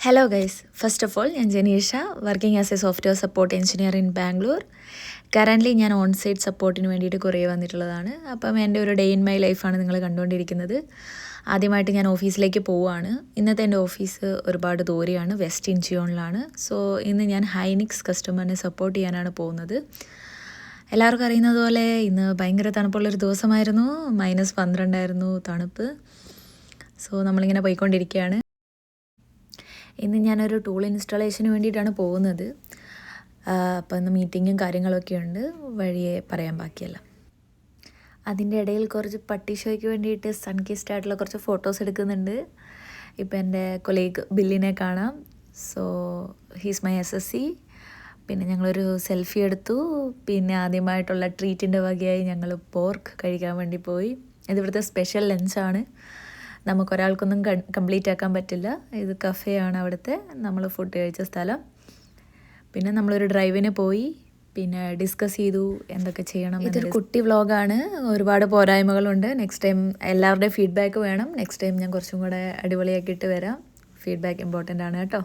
Hello guys, first of all, ഞാൻ Janeesha working as A software support engineer in Bangalore. Currently ഞാൻ on site സപ്പോർട്ടിന് വേണ്ടിയിട്ട് കുറേ വന്നിട്ടുള്ളതാണ്. അപ്പം എൻ്റെ ഒരു ഡേ ഇൻ മൈ ലൈഫാണ് നിങ്ങൾ കണ്ടുകൊണ്ടിരിക്കുന്നത്. ആദ്യമായിട്ട് ഞാൻ ഓഫീസിലേക്ക് പോവുകയാണ്. ഇന്നത്തെ എൻ്റെ ഓഫീസ് ഒരുപാട് ദൂരെയാണ്, വെസ്റ്റ് ഇൻജിയോണിലാണ്. സോ ഇന്ന് ഞാൻ ഹൈനിക്സ് കസ്റ്റമറിനെ സപ്പോർട്ട് ചെയ്യാനാണ് പോകുന്നത്. എല്ലാവർക്കും അറിയുന്നത് പോലെ ഇന്ന് ഭയങ്കര തണുപ്പുള്ളൊരു ദിവസമായിരുന്നു. -12 ആയിരുന്നു തണുപ്പ്. സോ നമ്മളിങ്ങനെ പോയിക്കൊണ്ടിരിക്കുകയാണ്. ഇന്ന് ഞാനൊരു ടൂൾ ഇൻസ്റ്റാളേഷന് വേണ്ടിയിട്ടാണ് പോകുന്നത്. അപ്പോൾ ഇന്ന് മീറ്റിങ്ങും കാര്യങ്ങളൊക്കെ ഉണ്ട്, വഴിയെ പറയാൻ ബാക്കിയല്ല. അതിൻ്റെ ഇടയിൽ കുറച്ച് പട്ടി ഷോയ്ക്ക് വേണ്ടിയിട്ട് സൺ കിസ്ഡ് ആയിട്ടുള്ള കുറച്ച് ഫോട്ടോസ് എടുക്കുന്നുണ്ട്. ഇപ്പോൾ എൻ്റെ കൊളീഗ് ബില്ലിനെ കാണാം. So he's my SSC. പിന്നെ ഞങ്ങളൊരു സെൽഫി എടുത്തു. പിന്നെ ആദ്യമായിട്ടുള്ള ട്രീറ്റിൻ്റെ വകയായി ഞങ്ങൾ പോർക്ക് കഴിക്കാൻ വേണ്ടി പോയി. ഇതിവിടുത്തെ സ്പെഷ്യൽ ലഞ്ചാണ്. നമുക്കൊരാൾക്കൊന്നും കംപ്ലീറ്റ് ആക്കാൻ പറ്റില്ല. ഇത് കഫേയാണ് അവിടുത്തെ നമ്മൾ ഫുഡ് കഴിച്ച സ്ഥലം. പിന്നെ നമ്മളൊരു ഡ്രൈവിന് പോയി, പിന്നെ ഡിസ്കസ് ചെയ്തു എന്തൊക്കെ ചെയ്യണം. ഇതൊരു കുട്ടി വ്ളോഗാണ്, ഒരുപാട് പോരായ്മകളുണ്ട്. നെക്സ്റ്റ് ടൈം എല്ലാവരുടെയും ഫീഡ്ബാക്ക് വേണം. നെക്സ്റ്റ് ടൈം ഞാൻ കുറച്ചും കൂടെ അടിപൊളിയാക്കിയിട്ട് വരാം. ഫീഡ്ബാക്ക് ഇമ്പോർട്ടൻ്റ് ആണ് കേട്ടോ.